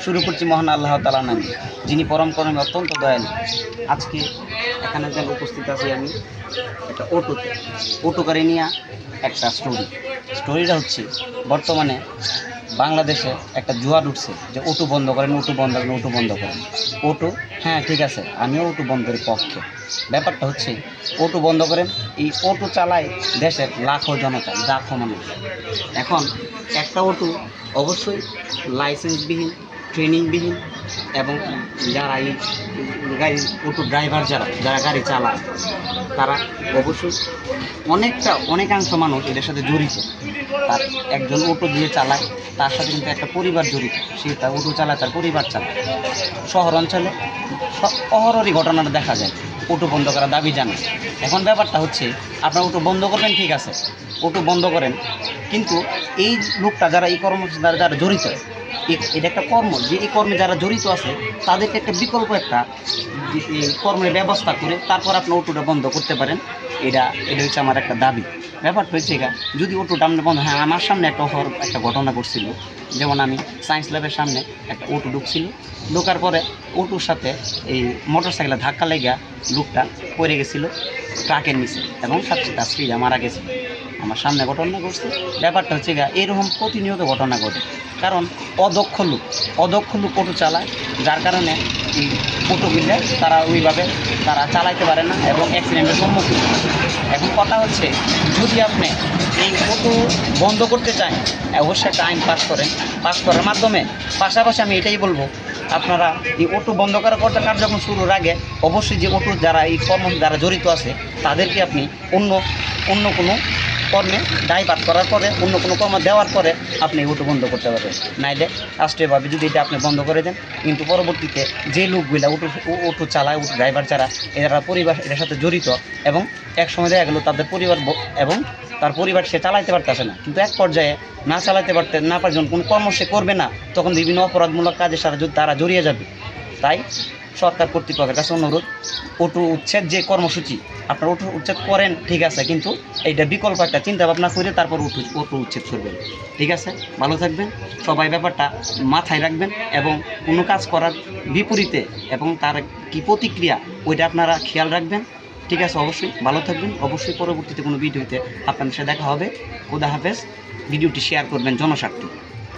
শুরু করছি মহান আল্লাহ তাআলার নামে, যিনি পরম করমে অত্যন্ত দয়ালু। আজকে এখানে যেন উপস্থিত আছি আমি একটা অটো গাড়ি নিয়ে একটা স্টোরিটা হচ্ছে বর্তমানে বাংলাদেশে একটা জুয়া ঢুকছে যে অটো বন্ধ করেন, অটো বন্ধ করেন, অটো বন্ধ করেন। অটো, হ্যাঁ ঠিক আছে, আমিও অটো বন্ধের পক্ষে। ব্যাপারটা হচ্ছে অটো বন্ধ করেন, এই অটো চালায় দেশের লাখো জনতা, লাখো মানুষ। এখন একটা অটো অবশ্যই লাইসেন্সবিহীন, ট্রেনিংবিহীন এবং যারা এই গাড়ির অটো ড্রাইভার যারা গাড়ি চালায় তারা অবশ্যই অনেকাংশ মানুষ এদের সাথে জড়িত। তার একজন অটো দিয়ে চালায়, তার সাথে কিন্তু একটা পরিবার জড়িত, সে তার অটো চালায়, তার পরিবার চালায়। শহর অঞ্চলে অহরহরই ঘটনাটা দেখা যায়, অটো বন্ধ করার দাবি জানায়। এখন ব্যাপারটা হচ্ছে আপনার অটো বন্ধ করবেন, ঠিক আছে, অটো বন্ধ করেন, কিন্তু এই লোকটা যারা এই কর্মসূচি যারা জড়িত, এটা একটা কর্ম, যে এই কর্মে যারা জড়িত আছে তাদেরকে একটা বিকল্প একটা কর্মের ব্যবস্থা করে তারপর আপনি অটোটা বন্ধ করতে পারেন। এটা হচ্ছে আমার একটা দাবি। ব্যাপারটা হচ্ছে যদি অটোটা আপনি বন্ধ, হ্যাঁ আমার সামনে একটা ঘটনা ঘটছিল। যেমন আমি সায়েন্স ল্যাবের সামনে একটা অটো ঢুকছিল, ঢোকার পরে অটোর সাথে এই মোটর সাইকেলে ধাক্কা লেগে লোকটা পড়ে গেছিলো ট্রাকের নিচে এবং সাথে তার স্ত্রী মারা গেছে। আমার সামনে ঘটনা ঘটছে। ব্যাপারটা হচ্ছে এরকম প্রতিনিয়ত ঘটনা ঘটে, কারণ অদক্ষ লোক অটো চালায়, যার কারণে এই অটোগুলো তারা ওইভাবে তারা চালাইতে পারে না এবং অ্যাক্সিডেন্টের সম্মুখীন। এখন কথা হচ্ছে, যদি আপনি এই অটো বন্ধ করতে চান, অবশ্যই একটা আইন পাস করার মাধ্যমে। পাশাপাশি আমি এটাই বলবো, আপনারা এই অটো বন্ধ করার কাজ যখন শুরুর আগে অবশ্যই যে অটো যারা এই যারা জড়িত আছে তাদেরকে আপনি অন্য কোনো কর্মে দায়ভার করার পরে, অন্য কোনো কর্ম দেওয়ার পরে আপনি অটো বন্ধ করতে পারবেন। নাইলে রাষ্ট্রীয়ভাবে যদি এটা আপনি বন্ধ করে দেন, কিন্তু পরবর্তীতে যে লোকগুলা অটো চালায়, অটো ড্রাইভার যারা, এরা পরিবার এর সাথে জড়িত এবং এক সময় দেখা গেলো তাদের পরিবার এবং তার পরিবার সে চালাইতে পারতেছে না, কিন্তু এক পর্যায়ে না চালাতে না পারে, যখন কোনো কর্ম সে করবে না, তখন বিভিন্ন অপরাধমূলক কাজের সাথে তারা জড়িয়ে যাবে। তাই সরকার কর্তৃপক্ষের কাছে অনুরোধ, অটো উচ্ছেদ যে কর্মসূচি আপনার অটো উচ্ছেদ করেন, ঠিক আছে, কিন্তু এইটা বিকল্প একটা চিন্তা ভাবনা করে তারপর অটো উচ্ছেদ করবেন। ঠিক আছে, ভালো থাকবেন সবাই, ব্যাপারটা মাথায় রাখবেন এবং কোনো কাজ করার বিপরীতে এবং তার কী প্রতিক্রিয়া ওইটা আপনারা খেয়াল রাখবেন। ঠিক আছে, অবশ্যই ভালো থাকবেন। অবশ্যই পরবর্তীতে কোনো ভিডিওতে আপনাদের সাথে দেখা হবে। খোদা হাফেজ। ভিডিওটি শেয়ার করবেন জনস্বার্থে।